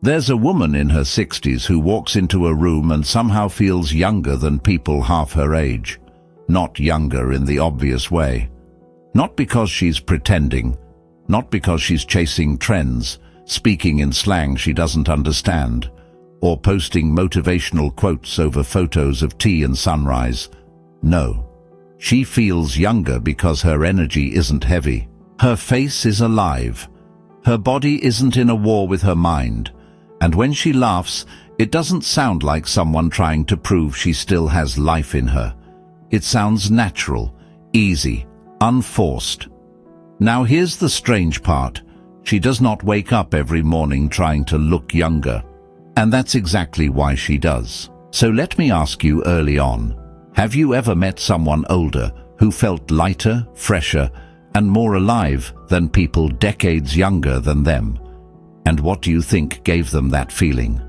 There's a woman in her 60s who walks into a room and somehow feels younger than people half her age. Not younger in the obvious way. Not because she's pretending, not because she's chasing trends, speaking in slang she doesn't understand, or posting motivational quotes over photos of tea and sunrise. No. She feels younger because her energy isn't heavy. Her face is alive. Her body isn't in a war with her mind. And when she laughs, it doesn't sound like someone trying to prove she still has life in her. It sounds natural, easy, unforced. Now here's the strange part. She does not wake up every morning trying to look younger. And that's exactly why she does. So let me ask you early on, have you ever met someone older who felt lighter, fresher, and more alive than people decades younger than them? And what do you think gave them that feeling?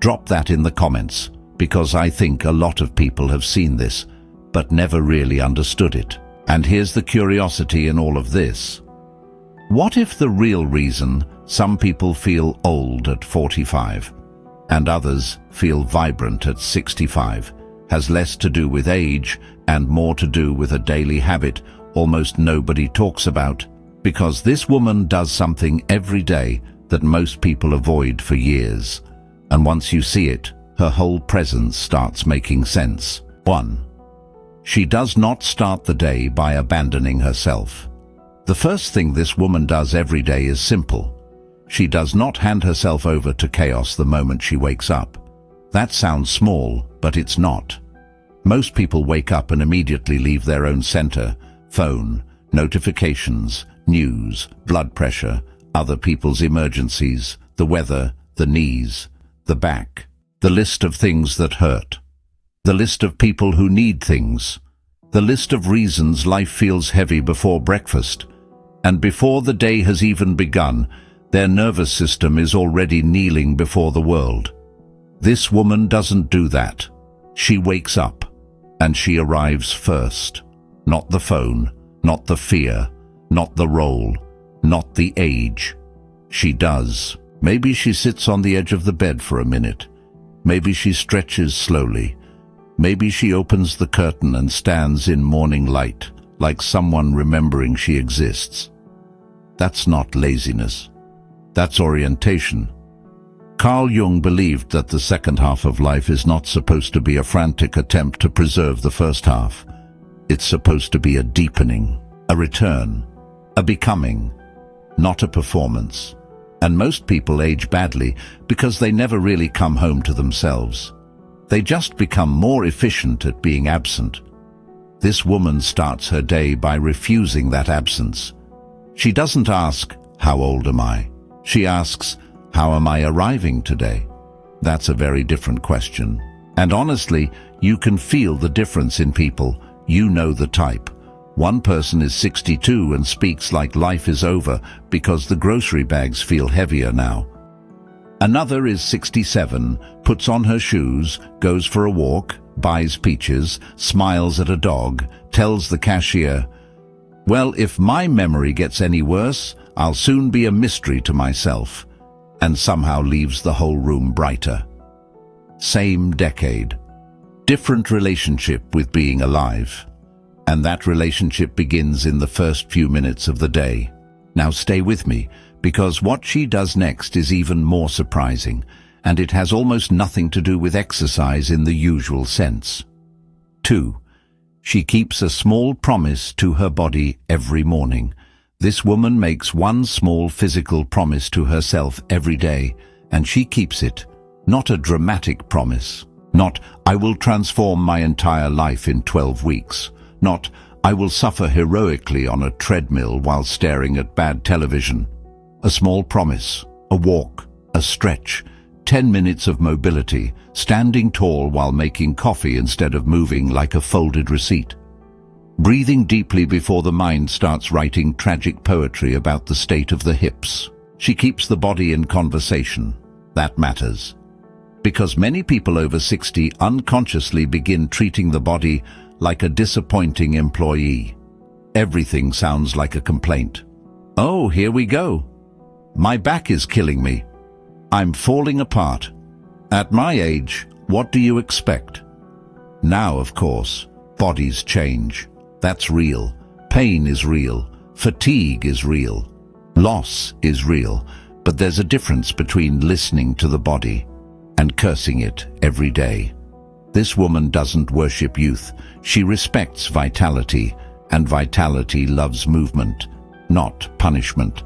Drop that in the comments, because I think a lot of people have seen this, but never really understood it. And here's the curiosity in all of this. What if the real reason some people feel old at 45 and others feel vibrant at 65 has less to do with age and more to do with a daily habit almost nobody talks about? Because this woman does something every day that most people avoid for years. And once you see it, her whole presence starts making sense. 1. She does not start the day by abandoning herself. The first thing this woman does every day is simple. She does not hand herself over to chaos the moment she wakes up. That sounds small, but it's not. Most people wake up and immediately leave their own center, phone, notifications, news, blood pressure, other people's emergencies, the weather, the knees, the back, the list of things that hurt, the list of people who need things, the list of reasons life feels heavy before breakfast, and before the day has even begun, their nervous system is already kneeling before the world. This woman doesn't do that. She wakes up, and she arrives first. Not the phone, not the fear, not the role, not the age. She does. Maybe she sits on the edge of the bed for a minute. Maybe she stretches slowly. Maybe she opens the curtain and stands in morning light, like someone remembering she exists. That's not laziness. That's orientation. Carl Jung believed that the second half of life is not supposed to be a frantic attempt to preserve the first half. It's supposed to be a deepening, a return, a becoming, not a performance. And most people age badly because they never really come home to themselves. They just become more efficient at being absent. This woman starts her day by refusing that absence. She doesn't ask, "How old am I?" She asks, "How am I arriving today?" That's a very different question. And honestly, you can feel the difference in people. You know the type. One person is 62 and speaks like life is over because the grocery bags feel heavier now. Another is 67, puts on her shoes, goes for a walk, buys peaches, smiles at a dog, tells the cashier, "Well, if my memory gets any worse, I'll soon be a mystery to myself," and somehow leaves the whole room brighter. Same decade. Different relationship with being alive. And that relationship begins in the first few minutes of the day. Now stay with me, because what she does next is even more surprising, and it has almost nothing to do with exercise in the usual sense. 2. She keeps a small promise to her body every morning. This woman makes one small physical promise to herself every day, and she keeps it. Not a dramatic promise. Not, "I will transform my entire life in 12 weeks. Not, "I will suffer heroically on a treadmill while staring at bad television." A small promise, a walk, a stretch, 10 minutes of mobility, standing tall while making coffee instead of moving like a folded receipt. Breathing deeply before the mind starts writing tragic poetry about the state of the hips. She keeps the body in conversation. That matters. Because many people over 60 unconsciously begin treating the body like a disappointing employee. Everything sounds like a complaint. "Oh, here we go. My back is killing me." I'm falling apart. At my age, what do you expect? Now, of course, bodies change. That's real. Pain is real. Fatigue is real. Loss is real. But there's a difference between listening to the body and cursing it every day. This woman doesn't worship youth. She respects vitality, and vitality loves movement, not punishment.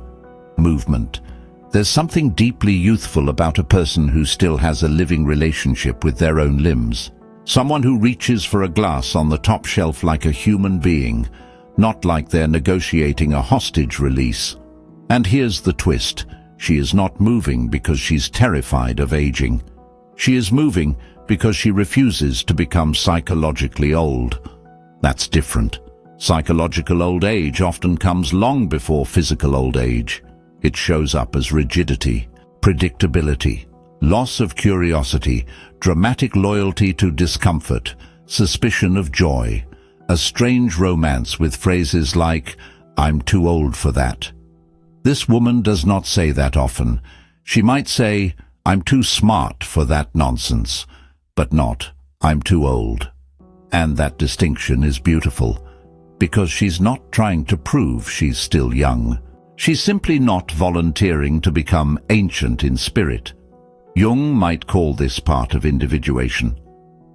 Movement. There's something deeply youthful about a person who still has a living relationship with their own limbs. Someone who reaches for a glass on the top shelf like a human being, not like they're negotiating a hostage release. And here's the twist. She is not moving because she's terrified of aging. She is moving because she refuses to become psychologically old. That's different. Psychological old age often comes long before physical old age. It shows up as rigidity, predictability, loss of curiosity, dramatic loyalty to discomfort, suspicion of joy, a strange romance with phrases like, "I'm too old for that." This woman does not say that often. She might say, "I'm too smart for that nonsense," but not, "I'm too old." And that distinction is beautiful, because she's not trying to prove she's still young. She's simply not volunteering to become ancient in spirit. Jung might call this part of individuation,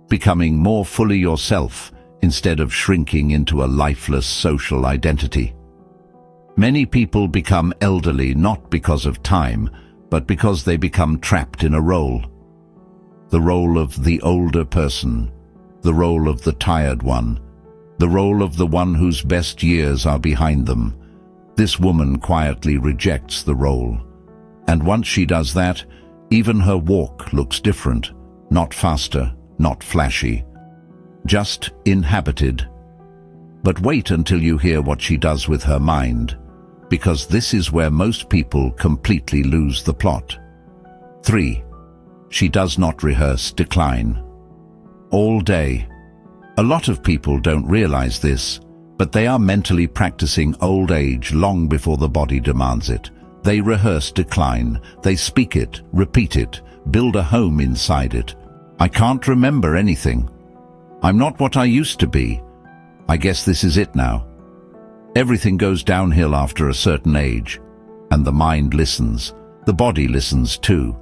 becoming more fully yourself instead of shrinking into a lifeless social identity. Many people become elderly not because of time, but because they become trapped in a role. The role of the older person, the role of the tired one, the role of the one whose best years are behind them. This woman quietly rejects the role. And once she does that, even her walk looks different, not faster, not flashy, just inhabited. But wait until you hear what she does with her mind, because this is where most people completely lose the plot. 3. She does not rehearse decline. All day. A lot of people don't realize this, but they are mentally practicing old age long before the body demands it. They rehearse decline, they speak it, repeat it, build a home inside it. I can't remember anything. I'm not what I used to be. I guess this is it now. Everything goes downhill after a certain age, and the mind listens. The body listens too.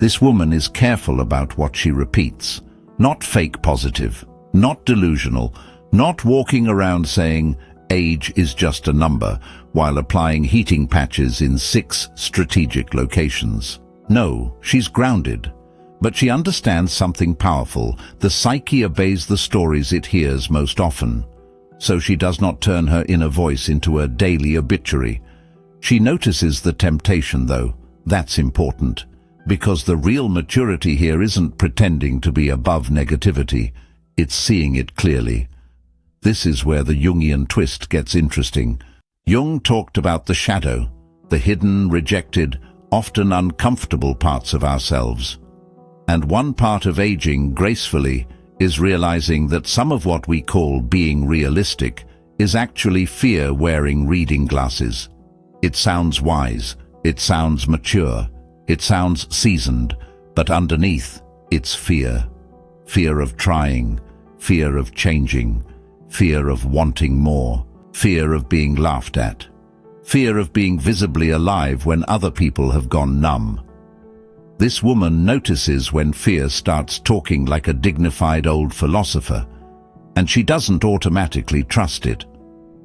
This woman is careful about what she repeats, not fake positive, not delusional, not walking around saying age is just a number while applying heating patches in 6 strategic locations. No, she's grounded, but she understands something powerful. The psyche obeys the stories it hears most often. So she does not turn her inner voice into a daily obituary. She notices the temptation, though. That's important, because the real maturity here isn't pretending to be above negativity. It's seeing it clearly. This is where the Jungian twist gets interesting. Jung talked about the shadow, the hidden, rejected, often uncomfortable parts of ourselves. And one part of aging gracefully is realizing that some of what we call being realistic is actually fear wearing reading glasses. It sounds wise, it sounds mature, it sounds seasoned, but underneath, it's fear. Fear of trying, fear of changing, fear of wanting more, fear of being laughed at, fear of being visibly alive when other people have gone numb. This woman notices when fear starts talking like a dignified old philosopher, and she doesn't automatically trust it.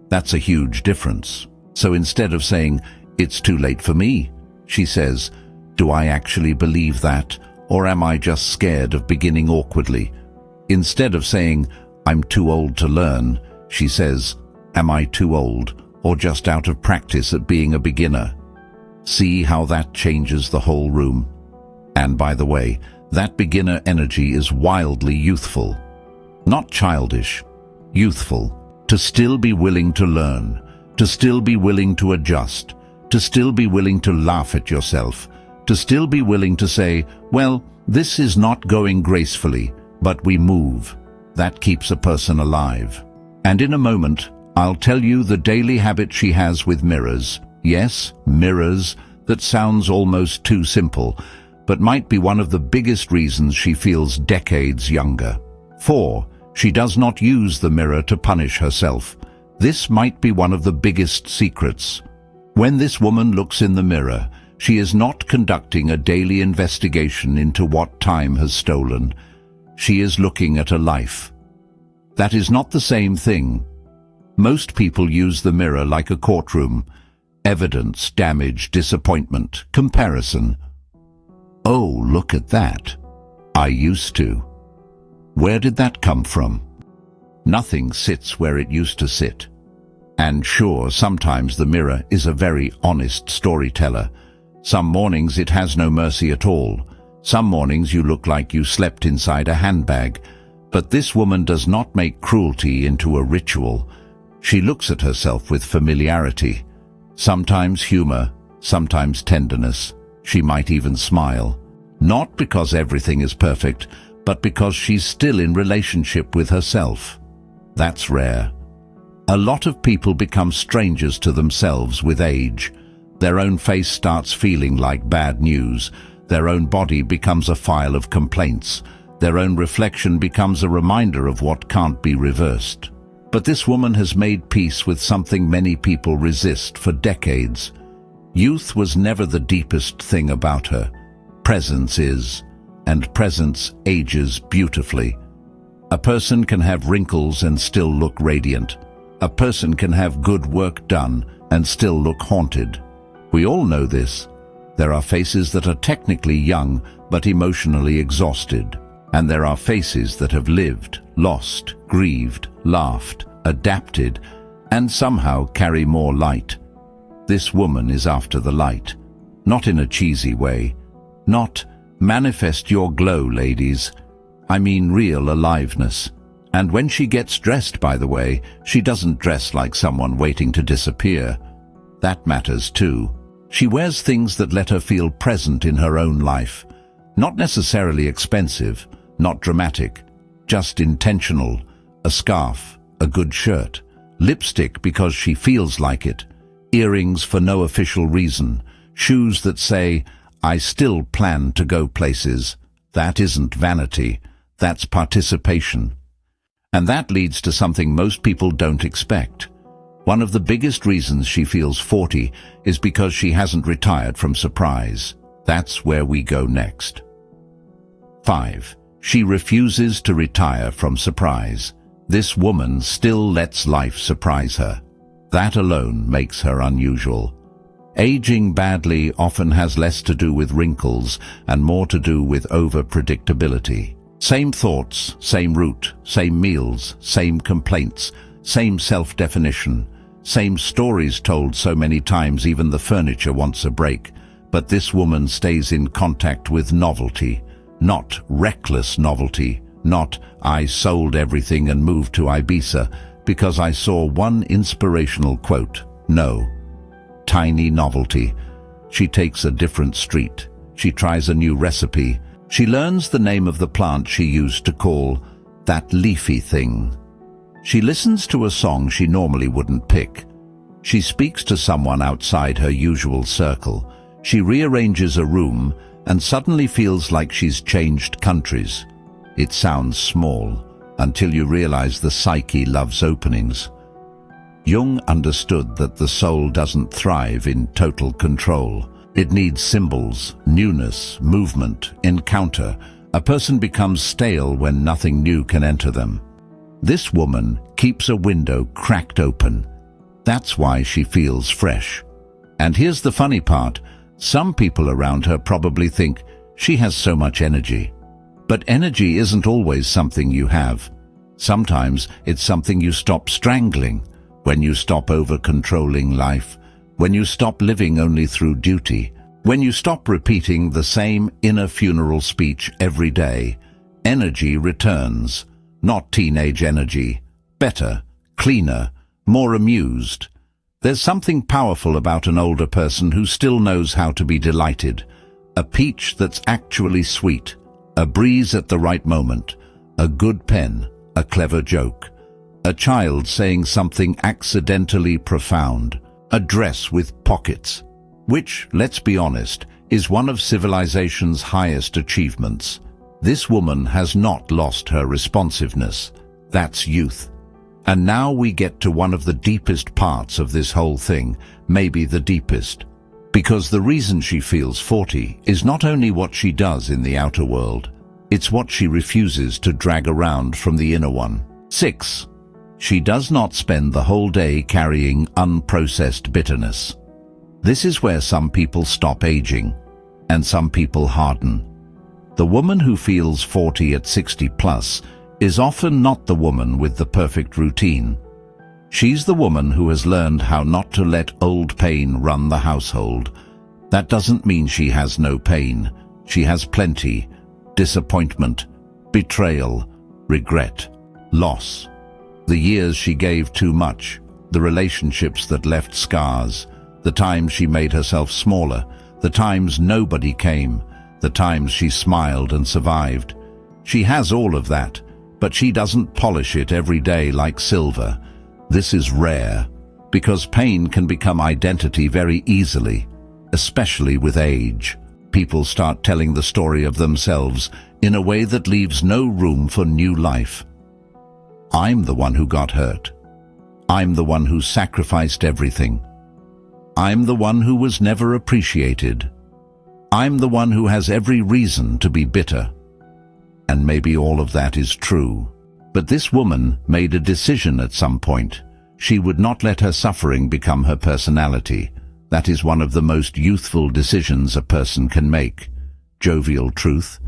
That's a huge difference. So instead of saying, "It's too late for me," she says, "Do I actually believe that, or am I just scared of beginning awkwardly?" Instead of saying, "I'm too old to learn," she says, "Am I too old, or just out of practice at being a beginner?" See how that changes the whole room. And by the way, that beginner energy is wildly youthful. Not childish, youthful. To still be willing to learn, to still be willing to adjust, to still be willing to laugh at yourself, to still be willing to say, "Well, this is not going gracefully, but we move." That keeps a person alive. And in a moment, I'll tell you the daily habit she has with mirrors. Yes, mirrors. That sounds almost too simple, but might be one of the biggest reasons she feels decades younger. 4. She does not use the mirror to punish herself. This might be one of the biggest secrets. When this woman looks in the mirror, she is not conducting a daily investigation into what time has stolen. She is looking at a life. That is not the same thing. Most people use the mirror like a courtroom. Evidence, damage, disappointment, comparison. Oh, look at that. I used to. Where did that come from? Nothing sits where it used to sit. And sure, sometimes the mirror is a very honest storyteller. Some mornings it has no mercy at all. Some mornings you look like you slept inside a handbag. But this woman does not make cruelty into a ritual. She looks at herself with familiarity. Sometimes humor, sometimes tenderness. She might even smile. Not because everything is perfect, but because she's still in relationship with herself. That's rare. A lot of people become strangers to themselves with age. Their own face starts feeling like bad news. Their own body becomes a file of complaints. Their own reflection becomes a reminder of what can't be reversed. But this woman has made peace with something many people resist for decades. Youth was never the deepest thing about her. Presence is, and presence ages beautifully. A person can have wrinkles and still look radiant. A person can have good work done and still look haunted. We all know this. There are faces that are technically young but emotionally exhausted. And there are faces that have lived, lost, grieved, laughed, adapted, and somehow carry more light. This woman is after the light. Not in a cheesy way. Not, manifest your glow, ladies. I mean real aliveness. And when she gets dressed, by the way, she doesn't dress like someone waiting to disappear. That matters too. She wears things that let her feel present in her own life. Not necessarily expensive, not dramatic, just intentional. A scarf, a good shirt, lipstick because she feels like it, earrings for no official reason, shoes that say, I still plan to go places. That isn't vanity, that's participation. And that leads to something most people don't expect. One of the biggest reasons she feels 40 is because she hasn't retired from surprise. That's where we go next. 5. She refuses to retire from surprise. This woman still lets life surprise her. That alone makes her unusual. Aging badly often has less to do with wrinkles and more to do with over-predictability. Same thoughts, same route, same meals, same complaints, same self-definition, same stories told so many times even the furniture wants a break. But this woman stays in contact with novelty, not reckless novelty, not I sold everything and moved to Ibiza because I saw one inspirational quote. No. Tiny novelty. She takes a different street. She tries a new recipe. She learns the name of the plant she used to call that leafy thing. She listens to a song she normally wouldn't pick. She speaks to someone outside her usual circle. She rearranges a room and suddenly feels like she's changed countries. It sounds small until you realize the psyche loves openings. Jung understood that the soul doesn't thrive in total control. It needs symbols, newness, movement, encounter. A person becomes stale when nothing new can enter them. This woman keeps a window cracked open. That's why she feels fresh. And here's the funny part. Some people around her probably think she has so much energy. But energy isn't always something you have. Sometimes it's something you stop strangling, when you stop over-controlling life, when you stop living only through duty, when you stop repeating the same inner funeral speech every day. Energy returns, not teenage energy, better, cleaner, more amused. There's something powerful about an older person who still knows how to be delighted, a peach that's actually sweet, a breeze at the right moment, a good pen, a clever joke, a child saying something accidentally profound, a dress with pockets, which, let's be honest, is one of civilization's highest achievements. This woman has not lost her responsiveness. That's youth. And now we get to one of the deepest parts of this whole thing, maybe the deepest. Because the reason she feels 40 is not only what she does in the outer world, it's what she refuses to drag around from the inner one. 6. She does not spend the whole day carrying unprocessed bitterness. This is where some people stop aging, and some people harden. The woman who feels 40 at 60 plus is often not the woman with the perfect routine. She's the woman who has learned how not to let old pain run the household. That doesn't mean she has no pain. She has plenty. Disappointment, betrayal, regret, loss. The years she gave too much, the relationships that left scars, the times she made herself smaller, the times nobody came, the times she smiled and survived. She has all of that, but she doesn't polish it every day like silver. This is rare, because pain can become identity very easily, especially with age. People start telling the story of themselves in a way that leaves no room for new life. I'm the one who got hurt. I'm the one who sacrificed everything. I'm the one who was never appreciated. I'm the one who has every reason to be bitter. And maybe all of that is true. But this woman made a decision at some point. She would not let her suffering become her personality. That is one of the most youthful decisions a person can make. Jovial truth.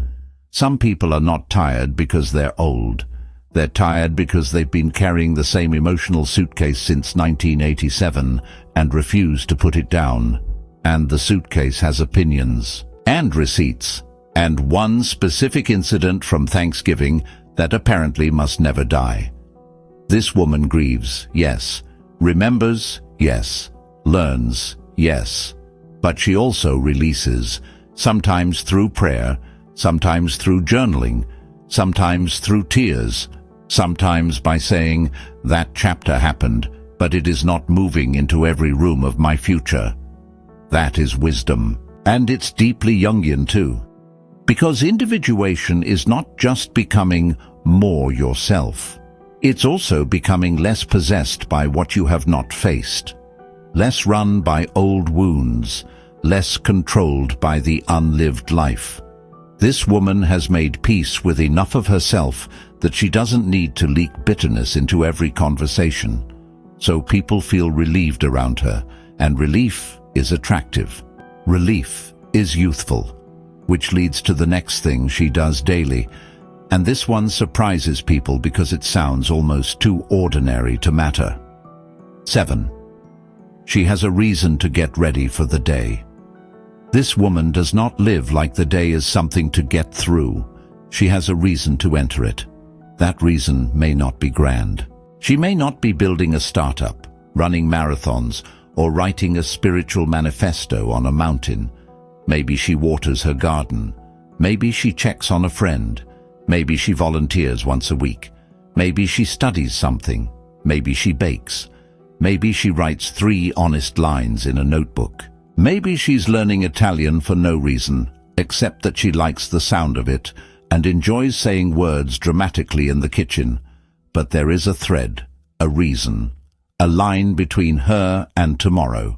Some people are not tired because they're old. They're tired because they've been carrying the same emotional suitcase since 1987 and refuse to put it down. And the suitcase has opinions and receipts and one specific incident from Thanksgiving that apparently must never die. This woman grieves, yes. Remembers, yes. Learns, yes. But she also releases, sometimes through prayer, sometimes through journaling, sometimes through tears, sometimes by saying, that chapter happened, but it is not moving into every room of my future. That is wisdom. And it's deeply Jungian too. Because individuation is not just becoming more yourself. It's also becoming less possessed by what you have not faced, less run by old wounds, less controlled by the unlived life. This woman has made peace with enough of herself that she doesn't need to leak bitterness into every conversation. So people feel relieved around her, and relief is attractive. Relief is youthful, which leads to the next thing she does daily. And this one surprises people because it sounds almost too ordinary to matter. 7. She has a reason to get ready for the day. This woman does not live like the day is something to get through. She has a reason to enter it. That reason may not be grand. She may not be building a startup, running marathons, or writing a spiritual manifesto on a mountain. Maybe she waters her garden. Maybe she checks on a friend. Maybe she volunteers once a week. Maybe she studies something. Maybe she bakes. Maybe she writes 3 honest lines in a notebook. Maybe she's learning Italian for no reason, except that she likes the sound of it and enjoys saying words dramatically in the kitchen. But there is a thread, a reason, a line between her and tomorrow.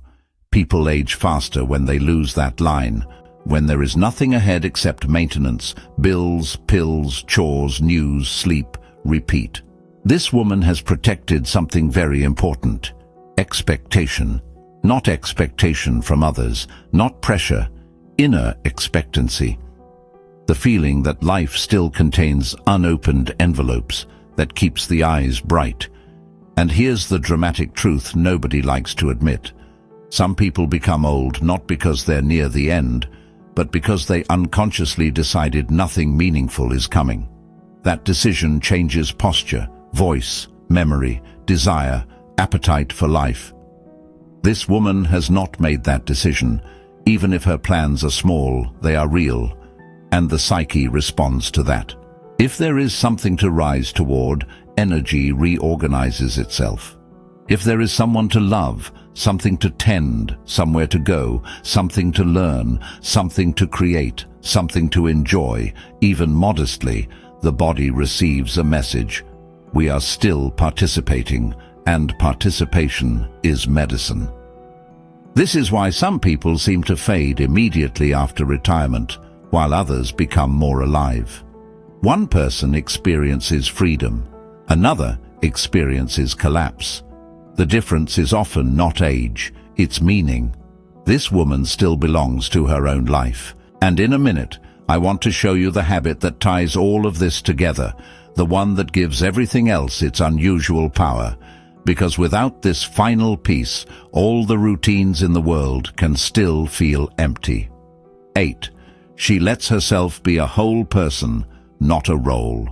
People age faster when they lose that line, when there is nothing ahead except maintenance, bills, pills, chores, news, sleep, repeat. This woman has protected something very important: expectation. Not expectation from others, not pressure, inner expectancy. The feeling that life still contains unopened envelopes, that keeps the eyes bright. And here's the dramatic truth nobody likes to admit. Some people become old not because they're near the end, but because they unconsciously decided nothing meaningful is coming. That decision changes posture, voice, memory, desire, appetite for life. This woman has not made that decision. Even if her plans are small, they are real, and the psyche responds to that. If there is something to rise toward, energy reorganizes itself. If there is someone to love, something to tend, somewhere to go, something to learn, something to create, something to enjoy, even modestly, the body receives a message. We are still participating, and participation is medicine. This is why some people seem to fade immediately after retirement, while others become more alive. One person experiences freedom, another experiences collapse. The difference is often not age, it's meaning. This woman still belongs to her own life. And in a minute, I want to show you the habit that ties all of this together, the one that gives everything else its unusual power. Because without this final piece, all the routines in the world can still feel empty. 8. She lets herself be a whole person, not a role.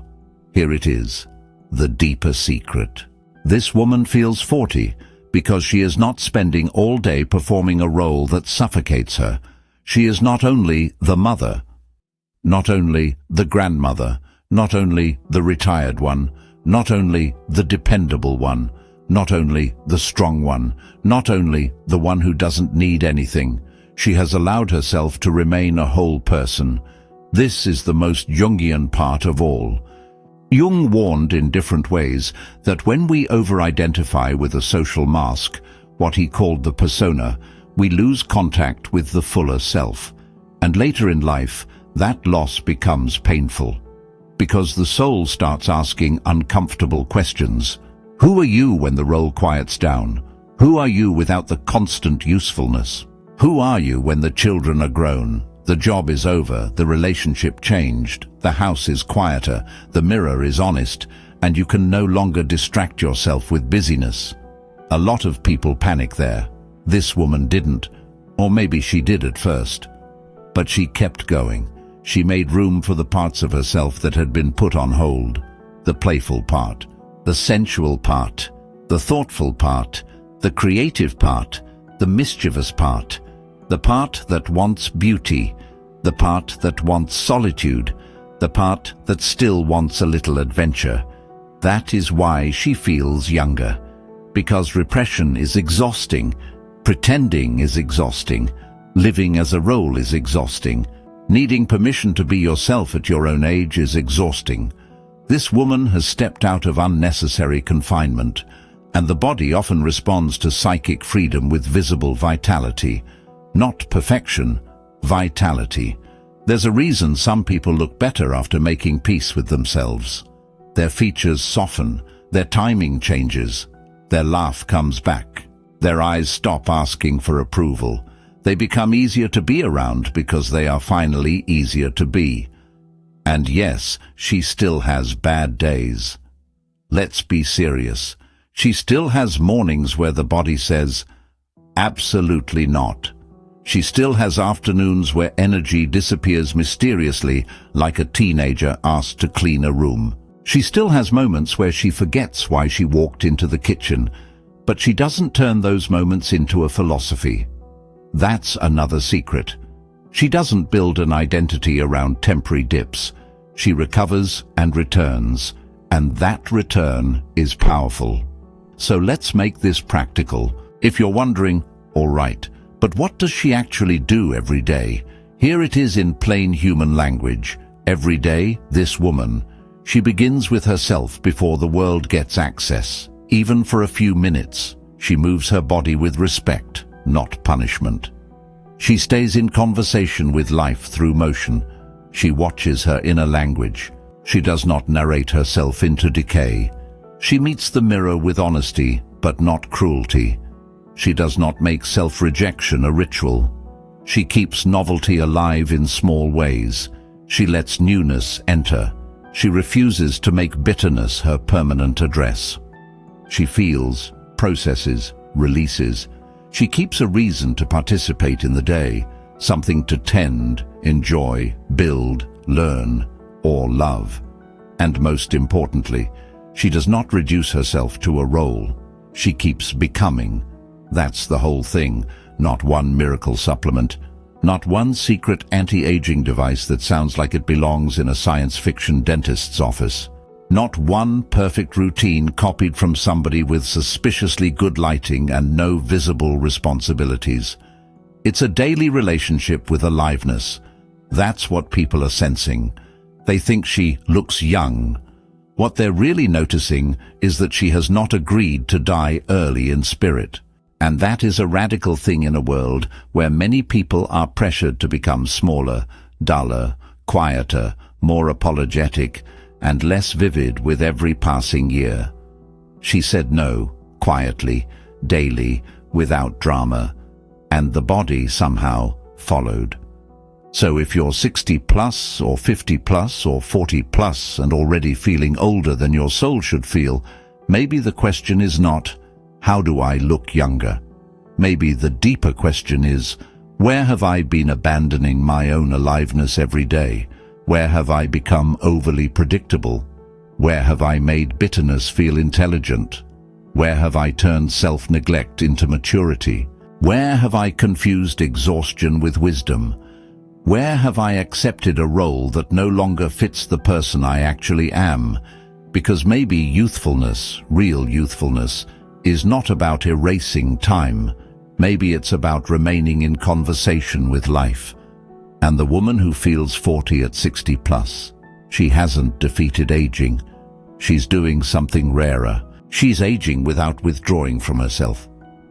Here it is, the deeper secret. This woman feels 40 because she is not spending all day performing a role that suffocates her. She is not only the mother, not only the grandmother, not only the retired one, not only the dependable one, not only the strong one, not only the one who doesn't need anything. She has allowed herself to remain a whole person. This is the most Jungian part of all. Jung warned in different ways that when we over-identify with a social mask, what he called the persona, we lose contact with the fuller self. And later in life, that loss becomes painful, because the soul starts asking uncomfortable questions. Who are you when the role quiets down? Who are you without the constant usefulness? Who are you when the children are grown? The job is over, the relationship changed, the house is quieter, the mirror is honest, and you can no longer distract yourself with busyness. A lot of people panic there. This woman didn't, or maybe she did at first. But she kept going. She made room for the parts of herself that had been put on hold. The playful part, the sensual part, the thoughtful part, the creative part, the mischievous part, the part that wants beauty, the part that wants solitude, the part that still wants a little adventure. That is why she feels younger. Because repression is exhausting, pretending is exhausting, living as a role is exhausting, needing permission to be yourself at your own age is exhausting. This woman has stepped out of unnecessary confinement, and the body often responds to psychic freedom with visible vitality. Not perfection, vitality. There's a reason some people look better after making peace with themselves. Their features soften, their timing changes, their laugh comes back, their eyes stop asking for approval. They become easier to be around because they are finally easier to be. And yes, she still has bad days. Let's be serious. She still has mornings where the body says, absolutely not. She still has afternoons where energy disappears mysteriously, like a teenager asked to clean a room. She still has moments where she forgets why she walked into the kitchen, but she doesn't turn those moments into a philosophy. That's another secret. She doesn't build an identity around temporary dips. She recovers and returns, and that return is powerful. So let's make this practical. If you're wondering, all right, but what does she actually do every day? Here it is in plain human language. Every day, this woman, she begins with herself before the world gets access. Even for a few minutes, she moves her body with respect, not punishment. She stays in conversation with life through motion. She watches her inner language. She does not narrate herself into decay. She meets the mirror with honesty, but not cruelty. She does not make self-rejection a ritual. She keeps novelty alive in small ways. She lets newness enter. She refuses to make bitterness her permanent address. She feels, processes, releases. She keeps a reason to participate in the day, something to tend, enjoy, build, learn, or love. And most importantly, she does not reduce herself to a role. She keeps becoming. That's the whole thing, not one miracle supplement, not one secret anti-aging device that sounds like it belongs in a science fiction dentist's office. Not one perfect routine copied from somebody with suspiciously good lighting and no visible responsibilities. It's a daily relationship with aliveness. That's what people are sensing. They think she looks young. What they're really noticing is that she has not agreed to die early in spirit. And that is a radical thing in a world where many people are pressured to become smaller, duller, quieter, more apologetic, and less vivid with every passing year. She said no, quietly, daily, without drama, and the body somehow followed. So if you're 60 plus or 50 plus or 40 plus and already feeling older than your soul should feel, maybe the question is not, how do I look younger? Maybe the deeper question is, where have I been abandoning my own aliveness every day? Where have I become overly predictable? Where have I made bitterness feel intelligent? Where have I turned self-neglect into maturity? Where have I confused exhaustion with wisdom? Where have I accepted a role that no longer fits the person I actually am? Because maybe youthfulness, real youthfulness, is not about erasing time. Maybe it's about remaining in conversation with life. And the woman who feels 40 at 60 plus, she hasn't defeated aging. She's doing something rarer. She's aging without withdrawing from herself.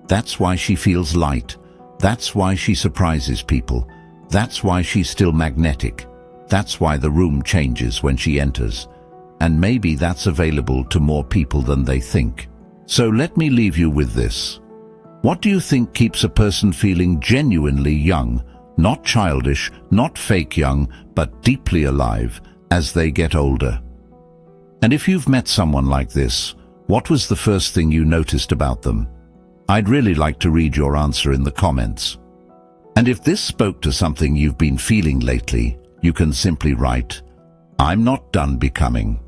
That's why she feels light. That's why she surprises people. That's why she's still magnetic. That's why the room changes when she enters. And maybe that's available to more people than they think. So let me leave you with this. What do you think keeps a person feeling genuinely young, not childish, not fake young, but deeply alive as they get older? And if you've met someone like this, what was the first thing you noticed about them? I'd really like to read your answer in the comments. And if this spoke to something you've been feeling lately, you can simply write, "I'm not done becoming."